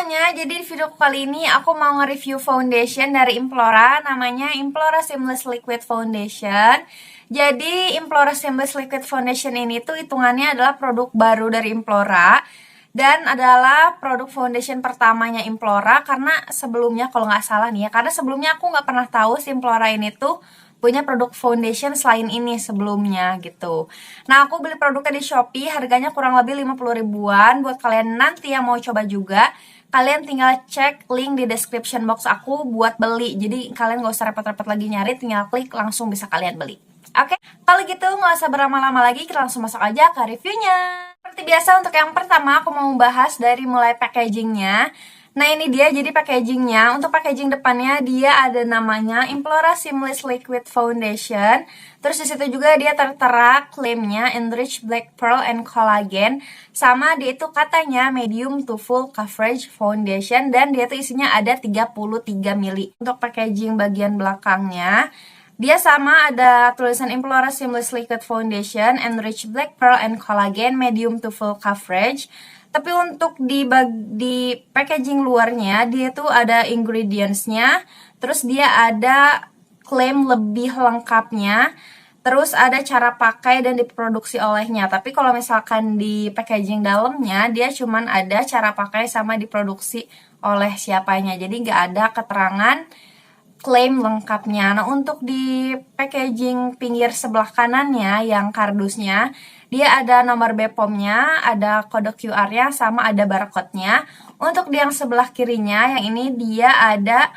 semuanya, jadi di video kali ini aku mau nge-review foundation dari Implora, namanya Implora Seamless Liquid Foundation. Jadi Implora Seamless Liquid Foundation ini tuh hitungannya adalah produk baru dari Implora dan adalah produk foundation pertamanya Implora karena sebelumnya kalau nggak salah nih ya, karena sebelumnya aku nggak pernah tahu si Implora ini tuh punya produk foundation selain ini sebelumnya gitu. Nah, aku beli produknya di Shopee, harganya kurang lebih 50 ribuan. Buat kalian nanti yang mau coba juga, kalian tinggal cek link di description box aku buat beli. Jadi kalian gak usah repot-repot lagi nyari, tinggal klik langsung bisa kalian beli. Oke, kalau gitu nggak usah berlama-lama lagi, kita langsung masuk aja ke reviewnya. Seperti biasa untuk yang pertama aku mau bahas dari mulai packagingnya. Nah ini dia jadi packagingnya. Untuk packaging depannya dia ada namanya Implora Seamless Liquid Foundation. Terus disitu juga dia tertera klaimnya Enrich Black Pearl and Collagen. Sama dia itu katanya medium to full coverage foundation. Dan dia tuh isinya ada 33 mili. Untuk packaging bagian belakangnya dia sama ada tulisan Implora Seamless Liquid Foundation Enrich Black Pearl and Collagen medium to full coverage. Tapi untuk di packaging luarnya dia tuh ada ingredients-nya, terus dia ada klaim lebih lengkapnya, terus ada cara pakai dan diproduksi olehnya. Tapi kalau misalkan di packaging dalamnya dia cuman ada cara pakai sama diproduksi oleh siapanya. Jadi nggak ada keterangan klaim lengkapnya. Nah untuk di packaging pinggir sebelah kanannya yang kardusnya dia ada nomor BPOM-nya, ada kode QR-nya, sama ada barcode-nya. Untuk di yang sebelah kirinya, yang ini dia ada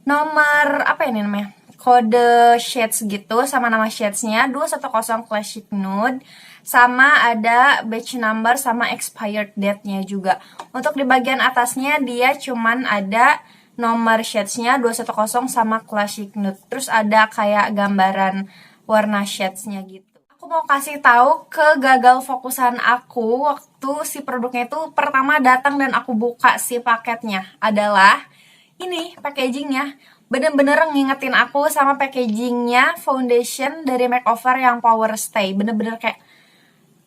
nomor, apa ini namanya? Kode shades gitu, sama nama shades-nya, 210 Classic Nude. Sama ada batch number, sama expired date-nya juga. Untuk di bagian atasnya, dia cuman ada nomor shades-nya, 210 sama Classic Nude. Terus ada kayak gambaran warna shades-nya gitu. Aku mau kasih tahu gagal fokusan aku waktu si produknya itu pertama datang dan aku buka si paketnya adalah ini packagingnya. Bener-bener ngingetin aku sama packagingnya foundation dari makeover yang Power Stay. Bener-bener kayak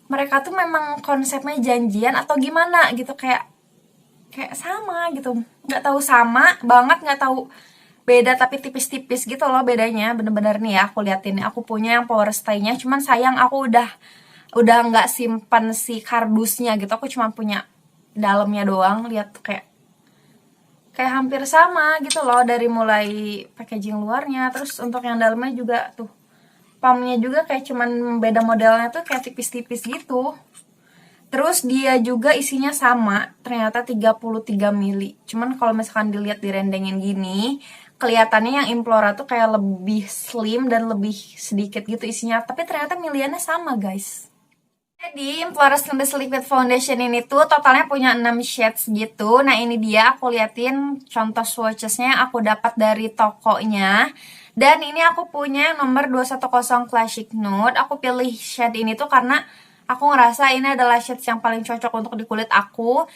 mereka tuh memang konsepnya janjian atau gimana gitu, kayak sama gitu. Nggak tahu sama banget, nggak tahu beda tapi tipis-tipis gitu loh bedanya. Bener-bener nih ya aku liatin, aku punya yang Power Stay-nya, cuman sayang aku udah nggak simpan si kardusnya gitu, aku cuma punya dalamnya doang. Lihat kayak hampir sama gitu loh dari mulai packaging luarnya. Terus untuk yang dalamnya juga tuh pumpnya juga kayak cuman beda modelnya tuh kayak tipis-tipis gitu. Terus dia juga isinya sama, ternyata 33 mili. Cuman kalau misalkan dilihat direndengin gini, kelihatannya yang Implora tuh kayak lebih slim dan lebih sedikit gitu isinya. Tapi ternyata miliannya sama, guys. Jadi Implora Seamless Liquid Foundation ini tuh totalnya punya 6 shades gitu. Nah ini dia, aku liatin contoh swatches-nya yang aku dapat dari tokonya. Dan ini aku punya yang nomor 210 Classic Nude. Aku pilih shade ini tuh karena aku ngerasa ini adalah shades yang paling cocok untuk di kulit aku.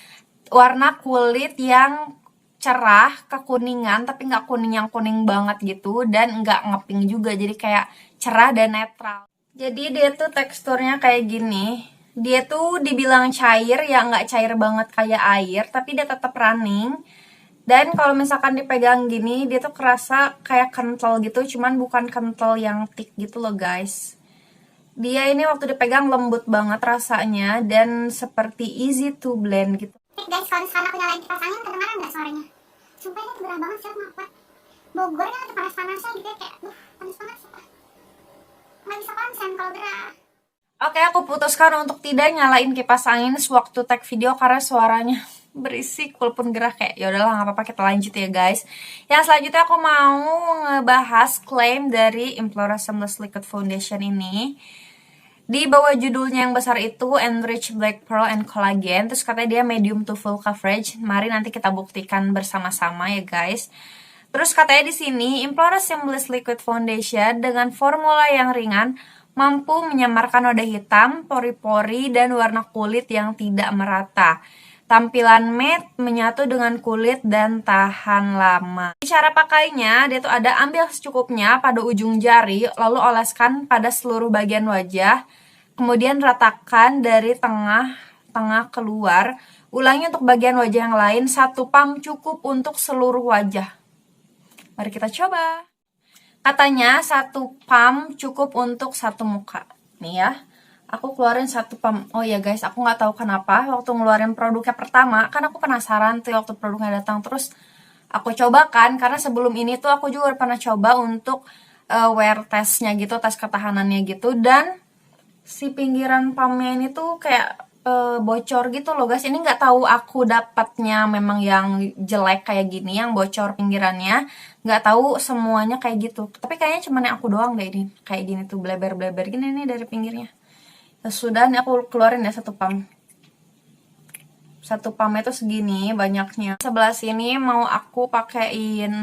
Warna kulit yang cerah, kekuningan, tapi nggak kuning yang kuning banget gitu. Dan nggak ngepink juga, jadi kayak cerah dan netral. Jadi dia tuh teksturnya kayak gini. Dia tuh dibilang cair, ya nggak cair banget kayak air, tapi dia tetap running. Dan kalau misalkan dipegang gini, dia tuh kerasa kayak kental gitu, cuman bukan kental yang thick gitu loh guys. Dia ini waktu dipegang lembut banget rasanya dan seperti easy to blend gitu. Guys, kalau misalkan aku nyalain kipas angin, kedengaran nggak suaranya? Sumpah ini tuh gerah banget sih, maaf. Bogor kan ada panas-panasnya gitu ya, kayak panas banget sih. Nggak bisa konsen kalau gerah. Oke, aku putuskan untuk tidak nyalain kipas angin sewaktu tag video karena suaranya berisik walaupun gerah. Kayak ya udahlah nggak apa-apa, kita lanjut ya guys. Yang selanjutnya aku mau ngebahas klaim dari Implora Seamless Liquid Foundation ini. Di bawah judulnya yang besar itu Enrich Black Pearl and Collagen, terus katanya dia medium to full coverage. Mari nanti kita buktikan bersama-sama ya guys. Terus katanya di sini Implora Seamless Liquid Foundation dengan formula yang ringan mampu menyamarkan noda hitam, pori-pori, dan warna kulit yang tidak merata. Tampilan matte, menyatu dengan kulit, dan tahan lama. Cara pakainya, dia tuh ada ambil secukupnya pada ujung jari, lalu oleskan pada seluruh bagian wajah, kemudian ratakan dari tengah keluar Ulangi untuk bagian wajah yang lain, 1 pump cukup untuk seluruh wajah. Mari kita coba. Katanya 1 pump cukup untuk 1 muka. Nih ya, aku keluarin 1 pump. Oh ya guys, aku nggak tahu kenapa waktu ngeluarin produknya pertama, kan aku penasaran tuh waktu produknya datang, terus aku coba kan, karena sebelum ini tuh aku juga pernah coba untuk wear testnya gitu, tes ketahanannya gitu, dan si pinggiran pumpnya ini tuh kayak bocor gitu loh guys. Ini nggak tahu aku dapatnya memang yang jelek kayak gini, yang bocor pinggirannya, nggak tahu semuanya kayak gitu, tapi kayaknya cuma yang aku doang deh ini kayak gini tuh, bleber-bleber gini nih dari pinggirnya. Ya sudah, nih aku keluarin ya 1 pump. 1 pump itu segini banyaknya. Sebelah sini mau aku pakein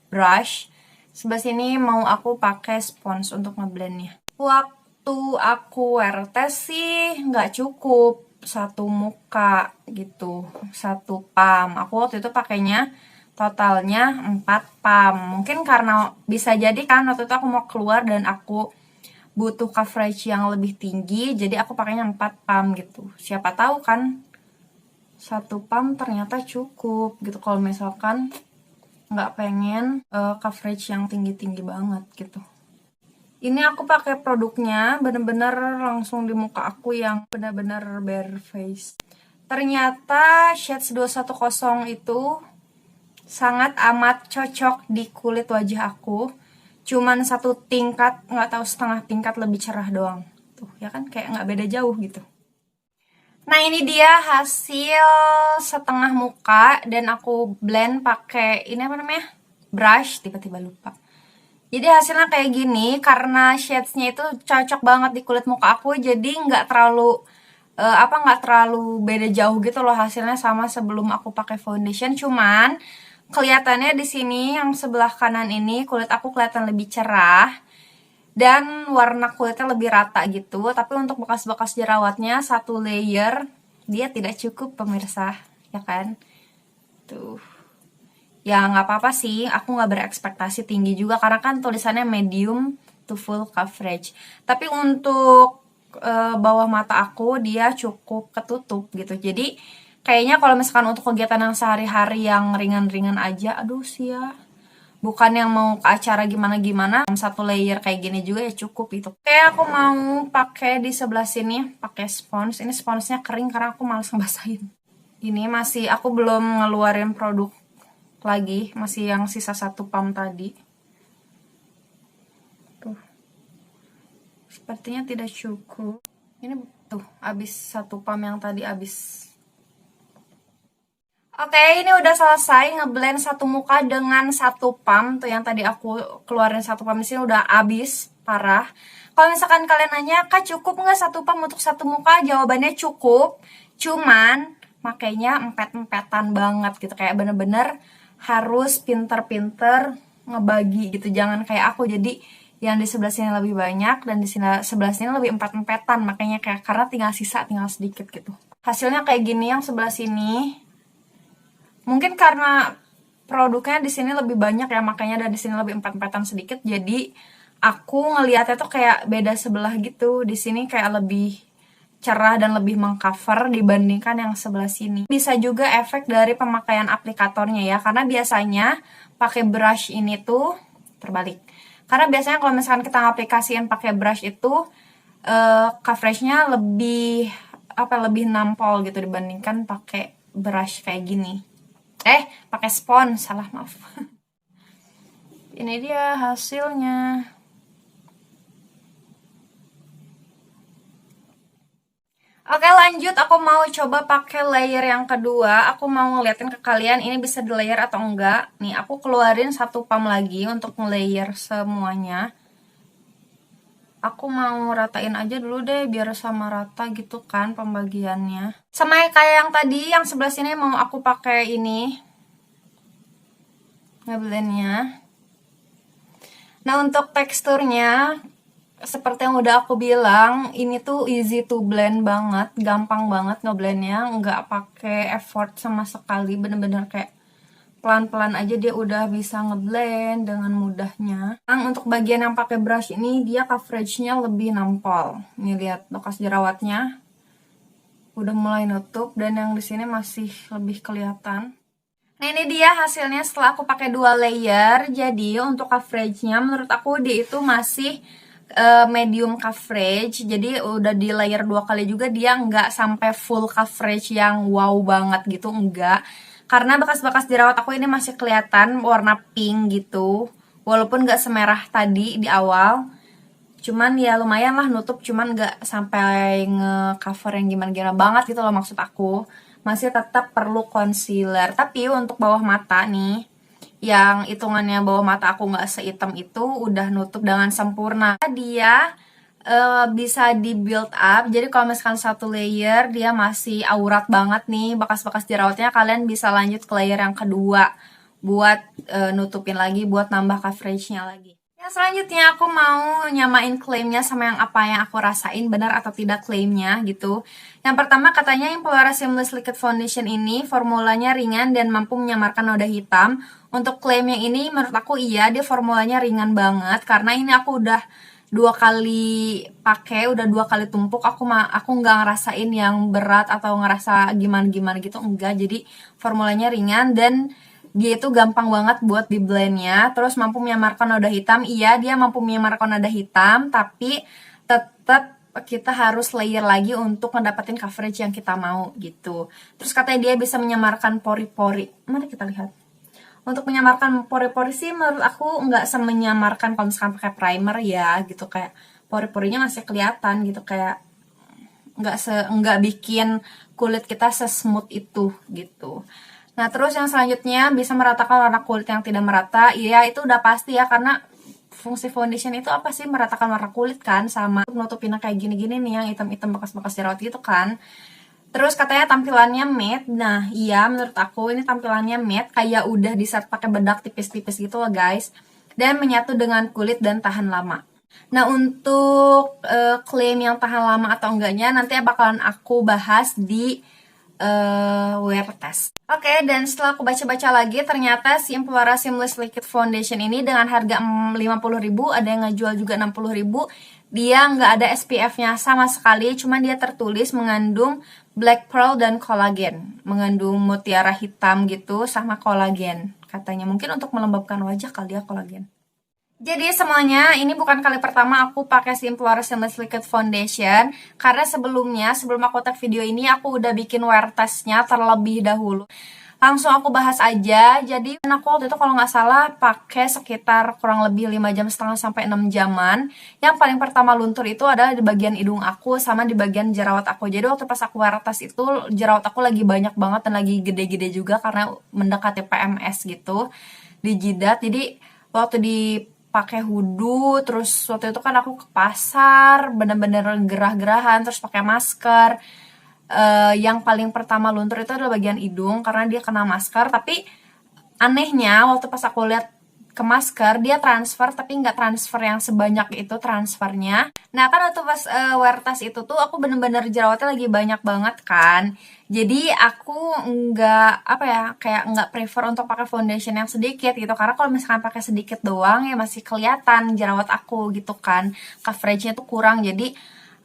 brush, sebelah sini mau aku pakai spons untuk ngeblendnya. Waktu aku wear test sih nggak cukup 1 muka gitu, 1 pump. Aku waktu itu pakainya totalnya 4 pump. Mungkin karena bisa jadi kan waktu itu aku mau keluar dan aku butuh coverage yang lebih tinggi, jadi aku pakainya 4 pump gitu. Siapa tahu kan 1 pump ternyata cukup gitu kalau misalkan nggak pengen coverage yang tinggi-tinggi banget gitu. Ini aku pakai produknya bener-bener langsung di muka aku yang bener-bener bare face. Ternyata shades 210 itu sangat amat cocok di kulit wajah aku. Cuman 1 tingkat, nggak tahu setengah tingkat lebih cerah doang. Tuh ya kan, kayak nggak beda jauh gitu. Nah ini dia hasil setengah muka, dan aku blend pakai ini apa namanya, brush, tiba-tiba lupa. Jadi hasilnya kayak gini, karena shadesnya itu cocok banget di kulit muka aku, jadi nggak terlalu nggak terlalu beda jauh gitu loh hasilnya sama sebelum aku pakai foundation. Cuman kelihatannya di sini yang sebelah kanan ini kulit aku kelihatan lebih cerah dan warna kulitnya lebih rata gitu. Tapi untuk bekas-bekas jerawatnya 1 layer dia tidak cukup pemirsa, ya kan? Tuh. Ya nggak apa-apa sih, aku nggak berekspektasi tinggi juga karena kan tulisannya medium to full coverage. Tapi untuk bawah mata aku dia cukup ketutup gitu. Jadi kayaknya kalau misalkan untuk kegiatan yang sehari-hari yang ringan-ringan aja, aduh sih ya, bukan yang mau ke acara gimana-gimana, 1 layer kayak gini juga ya cukup gitu. Oke, aku mau pakai di sebelah sini, pakai spons. Ini sponsnya kering karena aku males ngebasahin. Ini masih, aku belum ngeluarin produk lagi, masih yang sisa 1 pump tadi. Tuh, sepertinya tidak cukup. Ini tuh habis 1 pump yang tadi habis. Oke, ini udah selesai ngeblend 1 muka dengan 1 pump. Tuh yang tadi aku keluarin 1 pump di sini udah habis parah. Kalau misalkan kalian nanya, Kak cukup nggak 1 pump untuk 1 muka? Jawabannya cukup. Cuman makanya empet-empetan banget gitu, kayak bener-bener harus pinter-pinter ngebagi gitu. Jangan kayak aku, jadi yang di sebelah sini lebih banyak dan di sini sebelah sini lebih empet-empetan. Makanya kayak karena tinggal sisa, tinggal sedikit gitu. Hasilnya kayak gini yang sebelah sini. Mungkin karena produknya di sini lebih banyak ya, makanya dan di sini lebih empet-empetan sedikit. Jadi aku ngelihatnya tuh kayak beda sebelah gitu. Di sini kayak lebih cerah dan lebih mengcover dibandingkan yang sebelah sini. Bisa juga efek dari pemakaian aplikatornya ya, karena biasanya pakai brush ini tuh terbalik. Karena biasanya kalau misalkan kita ngaplikasiin pakai brush itu coveragenya lebih lebih nampol gitu dibandingkan pakai brush kayak gini. Pakai spons, salah, maaf. Ini dia hasilnya. Oke, lanjut, aku mau coba pakai layer yang kedua. Aku mau ngeliatin ke kalian ini bisa di layer atau enggak. Nih, aku keluarin 1 pump lagi untuk nge-layer semuanya. Aku mau ratain aja dulu deh biar sama rata gitu kan pembagiannya. Sama kayak yang tadi, yang sebelah sini mau aku pakai ini ngeblendnya. Nah, untuk teksturnya seperti yang udah aku bilang, ini tuh easy to blend banget, gampang banget ngeblendnya, nggak pakai effort sama sekali, bener-bener kayak pelan-pelan aja dia udah bisa ngeblend dengan mudahnya. Nah, untuk bagian yang pakai brush ini dia coveragenya lebih nampol. Nih lihat bekas jerawatnya udah mulai nutup dan yang di sini masih lebih kelihatan. Nah ini dia hasilnya setelah aku pakai 2 layer. Jadi untuk coveragenya menurut aku dia itu masih medium coverage. Jadi udah di layer 2 kali juga dia nggak sampai full coverage yang wow banget gitu, enggak. Karena bekas-bekas jerawat aku ini masih kelihatan warna pink gitu. Walaupun nggak semerah tadi di awal, cuman ya lumayan lah nutup, cuman nggak sampai nge-cover yang gimana-gimana banget gitu loh maksud aku. Masih tetap perlu concealer. Tapi untuk bawah mata nih, yang hitungannya bawah mata aku nggak sehitam itu, udah nutup dengan sempurna. Dia bisa di build up. Jadi kalau misalkan satu layer dia masih aurat banget nih bekas-bekas jerawatnya, kalian bisa lanjut ke layer yang kedua buat nutupin lagi, buat nambah coveragenya lagi. Yang selanjutnya aku mau nyamain klaimnya sama yang apa yang aku rasain, benar atau tidak klaimnya gitu. Yang pertama katanya Implora Seamless Liquid Foundation ini formulanya ringan dan mampu menyamarkan noda hitam. Untuk klaim yang ini menurut aku iya, dia formulanya ringan banget karena ini aku udah 2 kali pakai, udah 2 kali tumpuk. Aku nggak ngerasain yang berat atau ngerasa gimana-gimana gitu, enggak. Jadi formulanya ringan dan dia itu gampang banget buat di blendnya. Terus mampu menyamarkan noda hitam. Iya, dia mampu menyamarkan noda hitam, tapi tetap kita harus layer lagi untuk mendapatkan coverage yang kita mau gitu. Terus katanya dia bisa menyamarkan pori-pori. Mari kita lihat. Untuk menyamarkan pori-pori sih menurut aku nggak semenyamarkan kalau misalkan pakai primer ya gitu, kayak pori-porinya masih kelihatan gitu, kayak nggak bikin kulit kita sesmooth itu gitu. Nah terus yang selanjutnya bisa meratakan warna kulit yang tidak merata. Iya itu udah pasti ya, karena fungsi foundation itu apa sih, meratakan warna kulit kan, sama nutupin kayak gini-gini nih yang hitam-hitam bekas-bekas jerawat gitu kan. Terus katanya tampilannya matte. Nah iya menurut aku ini tampilannya matte, kayak udah di-set pakai bedak tipis-tipis gitu loh guys, dan menyatu dengan kulit dan tahan lama. Nah untuk klaim yang tahan lama atau enggaknya nanti bakalan aku bahas di wear test. Oke, dan setelah aku baca-baca lagi, ternyata si Implora Seamless Liquid Foundation ini dengan harga 50.000, ada yang ngejual juga 60.000. Dia nggak ada SPF-nya sama sekali, cuma dia tertulis mengandung black pearl dan kolagen, mengandung mutiara hitam gitu sama kolagen. Katanya mungkin untuk melembabkan wajah kali ya kolagen. Jadi semuanya ini bukan kali pertama aku pakai si Implora Seamless Liquid Foundation, karena sebelumnya sebelum aku tag video ini aku udah bikin wear testnya terlebih dahulu. Langsung aku bahas aja. Jadi aku waktu itu kalau nggak salah pakai sekitar kurang lebih 5 jam setengah sampai 6 jaman. Yang paling pertama luntur itu adalah di bagian hidung aku sama di bagian jerawat aku. Jadi waktu pas aku wear test itu jerawat aku lagi banyak banget dan lagi gede-gede juga karena mendekati PMS gitu di jidat. Jadi waktu pakai hoodoo, terus waktu itu kan aku ke pasar bener-bener gerah-gerahan, terus pakai masker. Yang paling pertama luntur itu adalah bagian hidung karena dia kena masker. Tapi anehnya waktu pas aku lihat ke masker dia transfer, tapi nggak transfer yang sebanyak itu transfernya. Nah kan waktu pas wear test itu tuh aku bener-bener jerawatnya lagi banyak banget kan. Jadi aku nggak kayak nggak prefer untuk pakai foundation yang sedikit gitu, karena kalau misalkan pakai sedikit doang ya masih kelihatan jerawat aku gitu kan, coveragenya tuh kurang. Jadi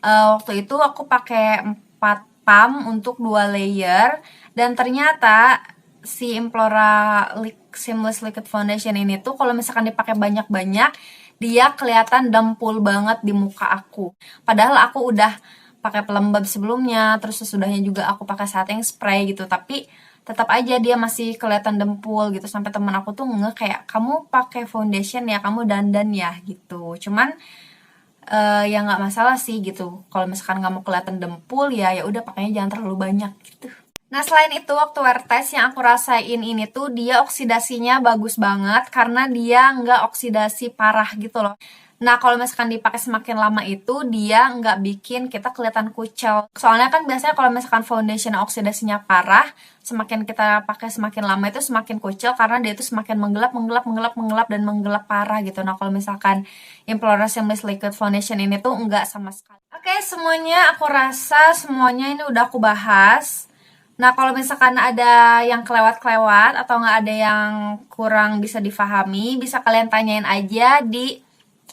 waktu itu aku pakai 4 pump untuk 2 layer, dan ternyata si Implora Seamless Liquid Foundation ini tuh kalau misalkan dipakai banyak-banyak dia kelihatan dempul banget di muka aku. Padahal aku udah pakai pelembab sebelumnya, terus sesudahnya juga aku pakai setting spray gitu, tapi tetap aja dia masih kelihatan dempul gitu. Sampai temen aku tuh kayak kamu pakai foundation ya, kamu dandan ya gitu. Cuman ya nggak masalah sih gitu. Kalau misalkan nggak mau kelihatan dempul ya udah pakainya jangan terlalu banyak gitu. Nah selain itu waktu wear test yang aku rasain ini tuh dia oksidasinya bagus banget karena dia nggak oksidasi parah gitu loh. Nah kalau misalkan dipakai semakin lama itu dia nggak bikin kita kelihatan kucel. Soalnya kan biasanya kalau misalkan foundation oksidasinya parah, semakin kita pakai semakin lama itu semakin kucel karena dia itu semakin menggelap dan menggelap parah gitu. Nah kalau misalkan Implora Seamless Liquid Foundation ini tuh nggak sama sekali. Oke, semuanya aku rasa semuanya ini udah aku bahas. Nah kalau misalkan ada yang kelewat-kelewat atau nggak ada yang kurang bisa difahami, bisa kalian tanyain aja di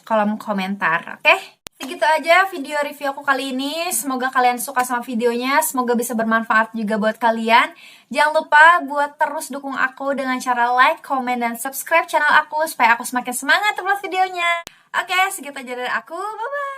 kolom komentar, oke? Segitu aja video review aku kali ini. Semoga kalian suka sama videonya. Semoga bisa bermanfaat juga buat kalian. Jangan lupa buat terus dukung aku dengan cara like, comment, dan subscribe channel aku supaya aku semakin semangat upload videonya. Oke, segitu aja dari aku. Bye-bye.